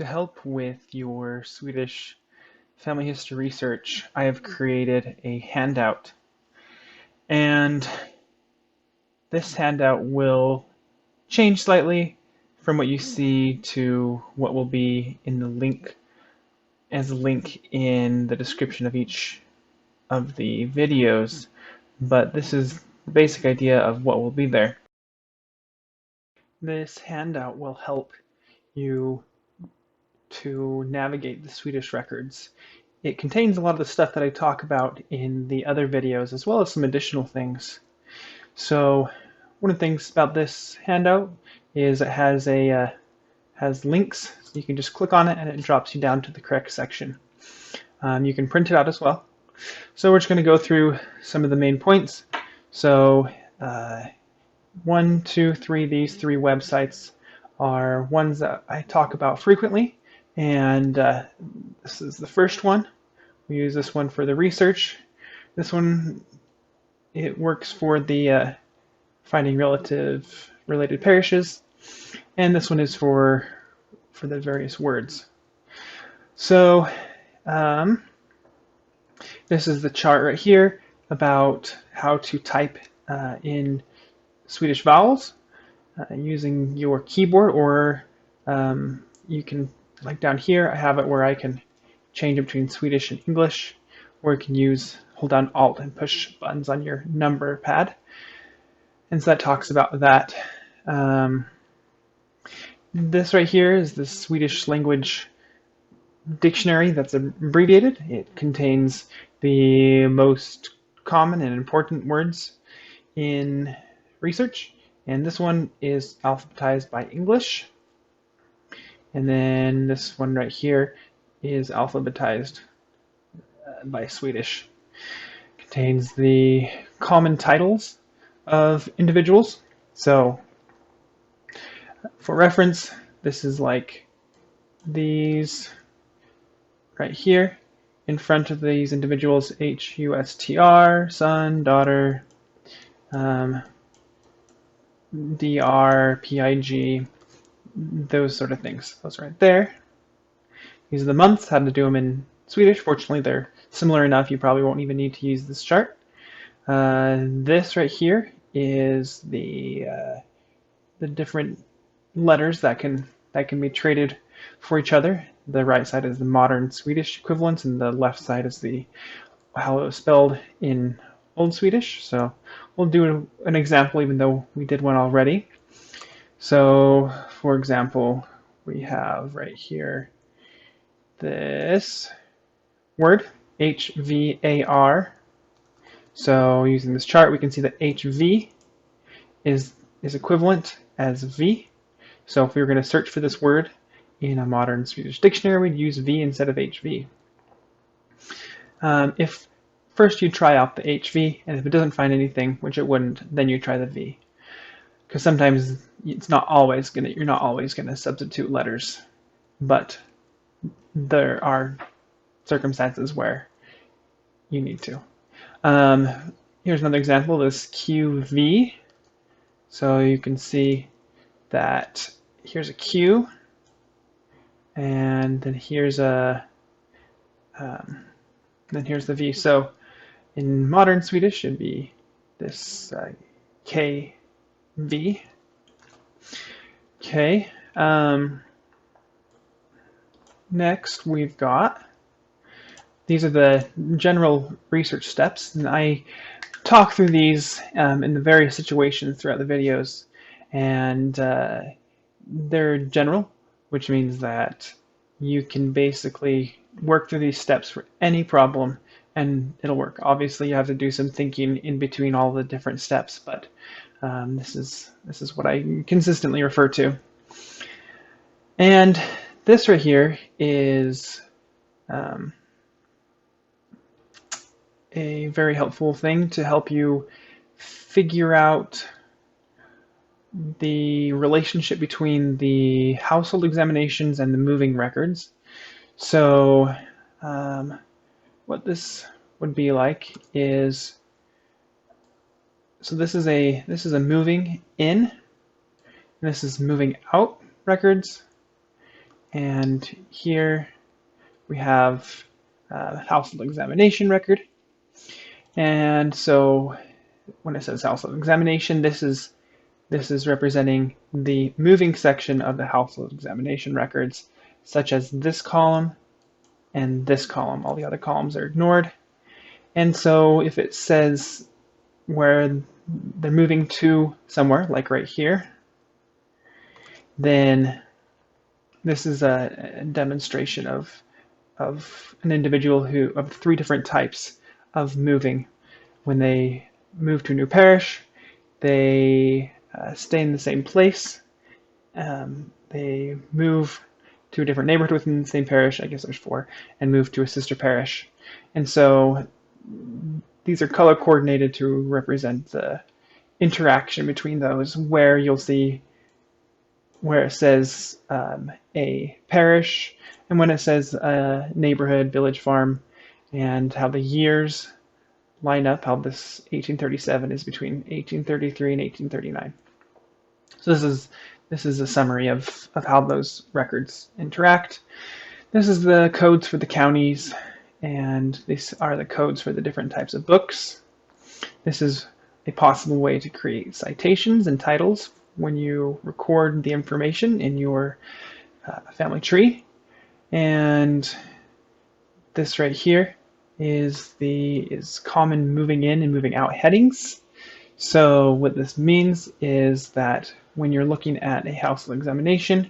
help with your Swedish family history research, I have created a handout. And this handout will change slightly from what you see to what will be in the link as a link in the description of each of the videos. But this is the basic idea of what will be there. This handout will help you to navigate the Swedish records. It contains a lot of the stuff that I talk about in the other videos, as well as some additional things. So one of the things about this handout is it has links, so you can just click on it and it drops you down to the correct section. You can print it out as well. So we're just going to go through some of the main points. So 1, 2, 3, these 3 websites are ones that I talk about frequently, and this is the first one. We use this one for the research. This one, it works for the finding related parishes, and this one is for the various words. So this is the chart right here about how to type in Swedish vowels using your keyboard, or you can, like down here, I have it where I can change between Swedish and English, or you can hold down Alt and push buttons on your number pad. And so that talks about that. This right here is the Swedish language dictionary that's abbreviated. It contains the most common and important words in research, and this one is alphabetized by English, and then this one right here is alphabetized by Swedish. It contains the common titles of individuals. So for reference, this is like these right here in front of these individuals: HUSTR, son, daughter, DR, PIG, those sort of things. Those right there. These are the months. How to do them in Swedish. Fortunately, they're similar enough you probably won't even need to use this chart. This right here is the different letters that can be traded for each other. The right side is the modern Swedish equivalent, and the left side is how it was spelled in Old Swedish. So we'll do an example, even though we did one already. So, for example, we have right here this word, HVAR. So using this chart, we can see that HV is equivalent as V. So if we were going to search for this word in a modern Swedish dictionary, we'd use V instead of HV. If first you try out the HV, and if it doesn't find anything, which it wouldn't, then you try the V. Because sometimes you're not always gonna substitute letters, but there are circumstances where you need to. Here's another example, this QV. So you can see that here's a Q, and then here's the V. So in modern Swedish, it'd be this KV. Okay. Next, we've got, these are the general research steps, and I talk through these in the various situations throughout the videos, and they're general, which means that you can basically work through these steps for any problem and it'll work. Obviously, you have to do some thinking in between all the different steps, but this is what I consistently refer to. And this right here is a very helpful thing to help you figure out the relationship between the household examinations and the moving records. So what this would be like is, so this is a moving in, and this is moving out records, And here we have household examination record. And so when it says household examination, this is representing the moving section of the household examination records, such as this column and this column. All the other columns are ignored. And so if it says where they're moving to somewhere, like right here, then this is a demonstration of an individual of 3 different types of moving. When they move to a new parish, they stay in the same place. They move to a different neighborhood within the same parish, I guess there's 4, and move to a sister parish. And so these are color coordinated to represent the interaction between those, where you'll see where it says a parish, and when it says neighborhood, village, farm, and how the years line up, how this 1837 is between 1833 and 1839. So this is a summary of how those records interact. This is the codes for the counties, and these are the codes for the different types of books. This is a possible way to create citations and titles when you record the information in your family tree. And this right here is common moving in and moving out headings. So what this means is that when you're looking at a household examination,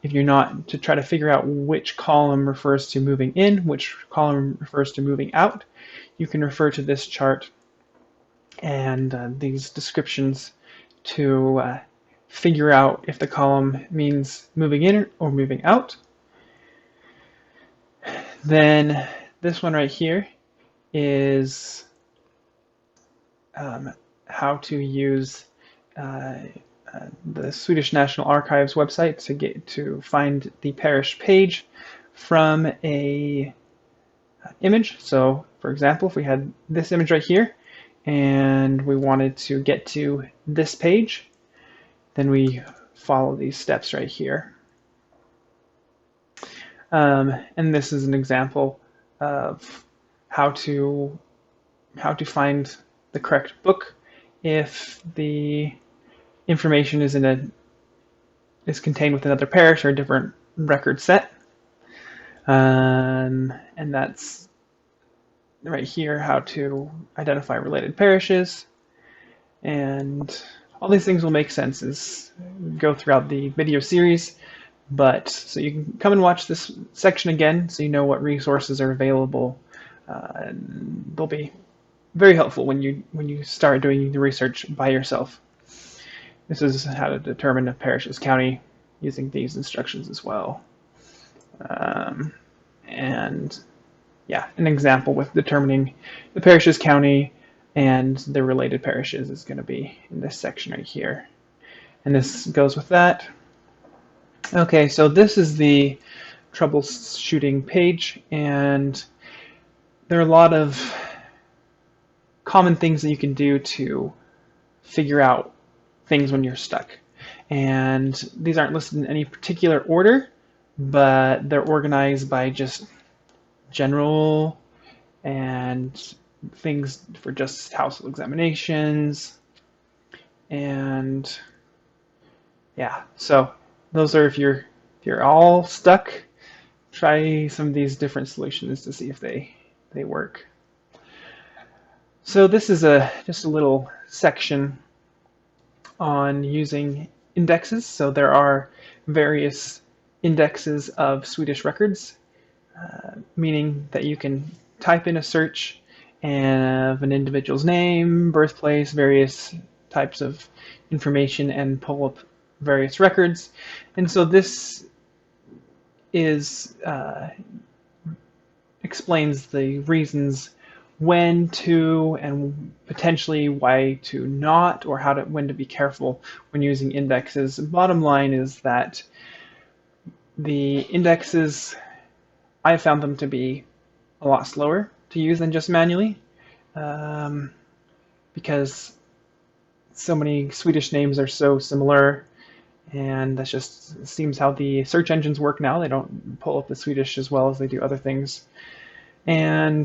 if you're not to try to figure out which column refers to moving in, which column refers to moving out, you can refer to this chart and these descriptions to figure out if the column means moving in or moving out. Then this one right here is how to use the Swedish National Archives website to find the parish page from a image. So for example, if we had this image right here and we wanted to get to this page, then we follow these steps right here. And this is an example of how to find the correct book if the information is contained with another parish or a different record set. And that's right here, how to identify related parishes. And all these things will make sense as we go throughout the video series. But so you can come and watch this section again so you know what resources are available. And they'll be very helpful when you start doing the research by yourself. This is how to determine a parish's county using these instructions as well. And yeah, an example with determining the parish's county and the related parishes is going to be in this section right here. And this goes with that. Okay, so this is the troubleshooting page, and there are a lot of common things that you can do to figure out things when you're stuck. And these aren't listed in any particular order, but they're organized by just general and things for just household examinations. And yeah, so those are if you're all stuck, try some of these different solutions to see if they work. So this is just a little section on using indexes. So there are various indexes of Swedish records, meaning that you can type in a search of an individual's name, birthplace, various types of information, and pull up various records. And so this explains the reasons when to and potentially why to not, or when to be careful when using indexes. Bottom line is that the indexes, I found them to be a lot slower to use than just manually, because so many Swedish names are so similar, And that just seems how the search engines work now. They don't pull up the Swedish as well as they do other things. And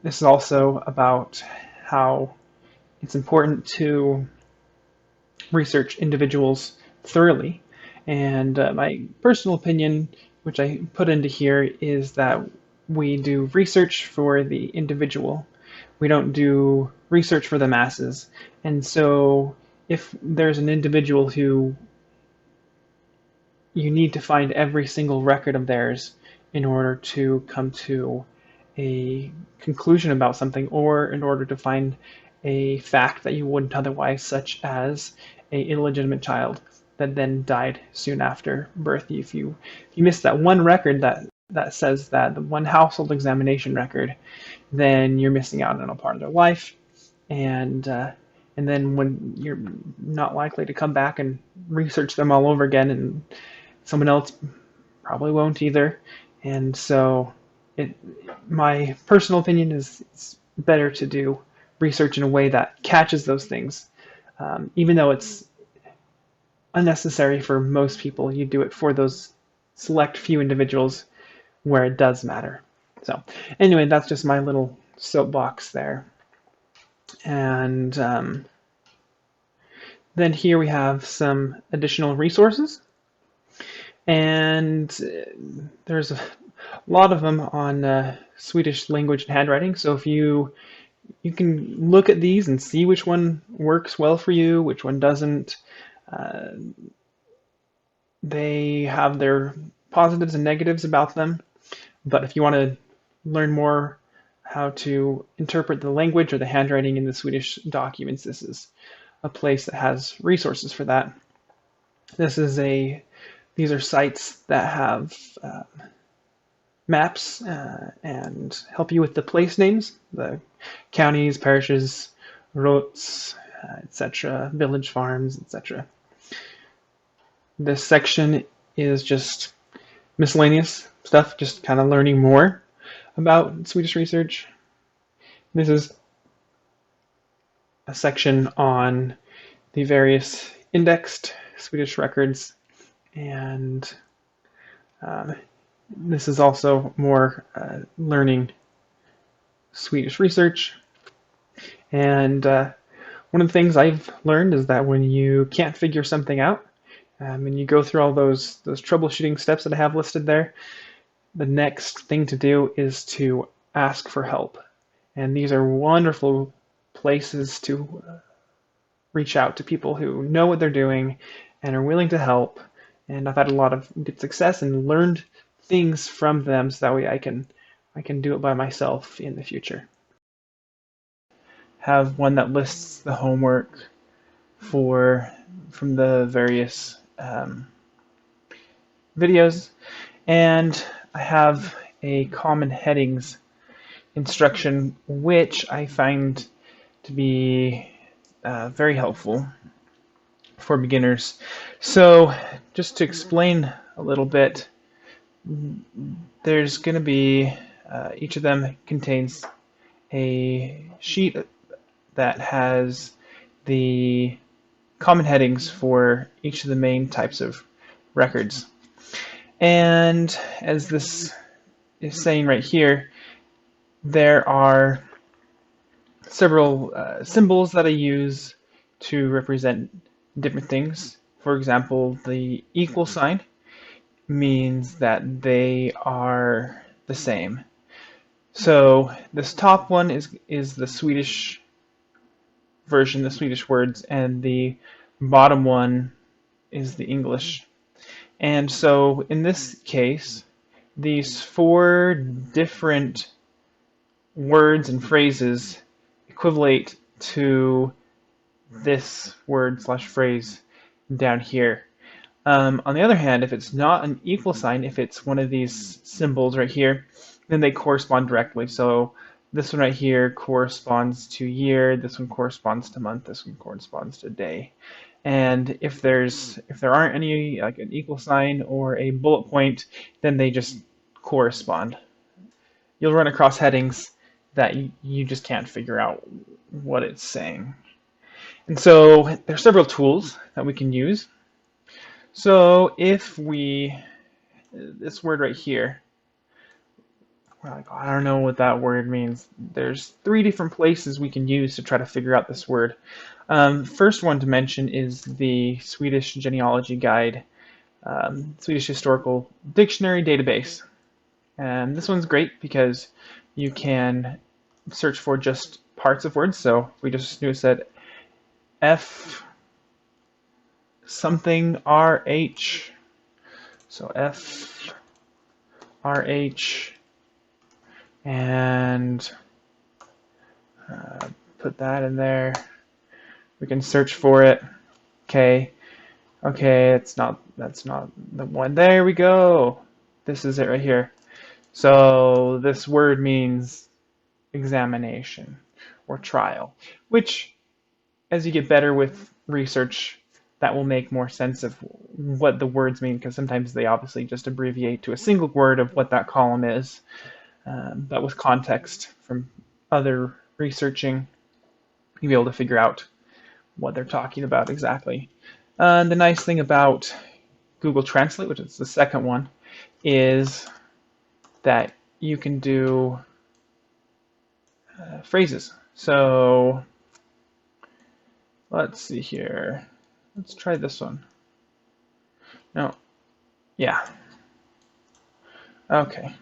this is also about how it's important to research individuals thoroughly. And my personal opinion, which I put into here, is that we do research for the individual. We don't do research for the masses. And so if there's an individual who you need to find every single record of theirs in order to come to a conclusion about something, or in order to find a fact that you wouldn't otherwise, such as a illegitimate child that then died soon after birth. If you miss that one record that says that, the one household examination record, then you're missing out on a part of their life, and then when you're not likely to come back and research them all over again, and someone else probably won't either. And so my personal opinion is it's better to do research in a way that catches those things. Even though it's unnecessary for most people, you do it for those select few individuals where it does matter. So anyway, that's just my little soapbox there. And then here we have some additional resources. And there's a lot of them on Swedish language and handwriting. So if you can look at these and see which one works well for you, which one doesn't. They have their positives and negatives about them. But if you want to learn more how to interpret the language or the handwriting in the Swedish documents, this is a place that has resources for that. These are sites that have maps and help you with the place names, the counties, parishes, roads, etc., village farms, etc. This section is just miscellaneous stuff, just kind of learning more about Swedish research. This is a section on the various indexed Swedish records, and this is also more learning Swedish research. And one of the things I've learned is that when you can't figure something out, and you go through all those troubleshooting steps that I have listed there, the next thing to do is to ask for help. And these are wonderful places to reach out to people who know what they're doing and are willing to help. And I've had a lot of good success and learned things from them, so that way I can do it by myself in the future. Have one that lists the homework from the various videos, and I have a common headings instruction, which I find to be very helpful for beginners. So just to explain a little bit, there's going to be each of them contains a sheet that has the common headings for each of the main types of records. And as this is saying right here, there are several symbols that I use to represent different things. For example, the equal sign means that they are the same. So this top one is the Swedish version, the Swedish words, and the bottom one is the English. And so in this case, these 4 different words and phrases equivalent to this word / phrase down here. On the other hand, if it's not an equal sign, if it's one of these symbols right here, then they correspond directly. So this one right here corresponds to year, this one corresponds to month, this one corresponds to day. And if there aren't any, like an equal sign or a bullet point, then they just correspond. You'll run across headings that you just can't figure out what it's saying. And so there are several tools that we can use. So if this word right here, we're like, oh, I don't know what that word means. There's 3 different places we can use to try to figure out this word. First one to mention is the Swedish Genealogy Guide, Swedish Historical Dictionary Database. And this one's great because you can search for just parts of words. So we just knew it said F something RH. So F RH and put that in there. We can search for it. Okay, that's not the one. There we go. This is it right here. So this word means examination or trial, which as you get better with research, that will make more sense of what the words mean, because sometimes they obviously just abbreviate to a single word of what that column is. But with context from other researching, you'll be able to figure out what they're talking about exactly. The nice thing about Google Translate, which is the second one, is that you can do phrases. So let's see here. Let's try this one. No. Yeah. Okay.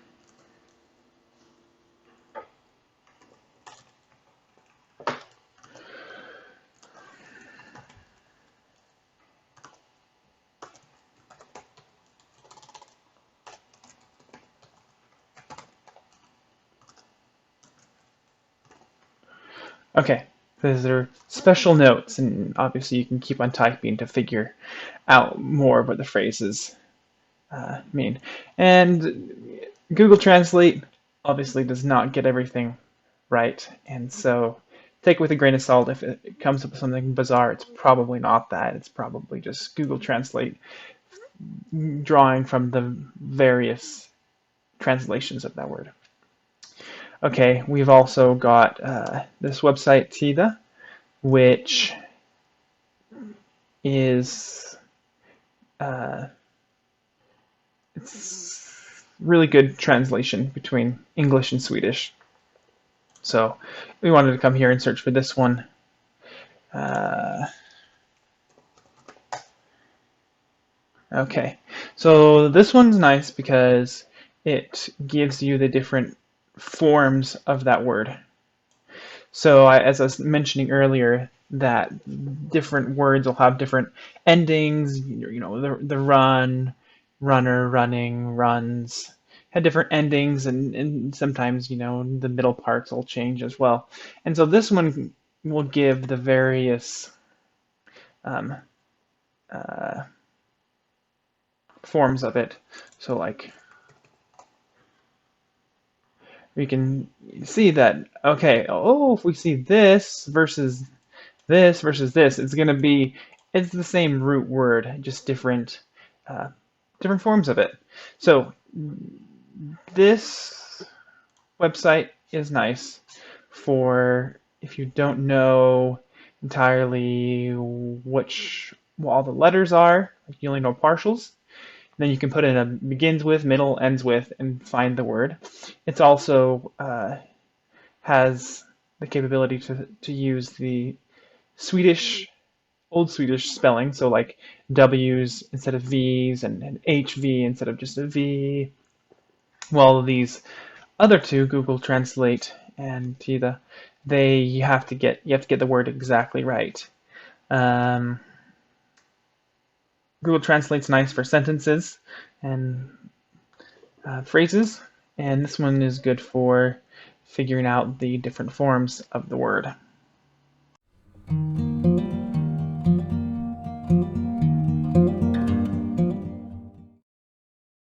Okay, these are special notes, and obviously you can keep on typing to figure out more of what the phrases mean. And Google Translate obviously does not get everything right, and so take it with a grain of salt. If it comes up with something bizarre, it's probably not that. It's probably just Google Translate drawing from the various translations of that word. Okay, we've also got this website, Tida, which is it's really good translation between English and Swedish. So we wanted to come here and search for this one. Okay, so this one's nice because it gives you the different forms of that word. So as I was mentioning earlier, that different words will have different endings. You know, the run, runner, running, runs had different endings, and sometimes, you know, the middle parts will change as well. And so this one will give the various um, forms of it. So like we can see that, okay, oh, if we see this versus this, it's going to be, it's the same root word, just different forms of it. So this website is nice for if you don't know entirely which all the letters are, like you only know partials. Then you can put in a begins with, middle, ends with, and find the word. It's also has the capability to use the Swedish, old Swedish spelling, so like W's instead of V's and HV instead of just a V. While these other two, Google Translate and Tida, you have to get the word exactly right. Google Translate's nice for sentences and phrases, and this one is good for figuring out the different forms of the word.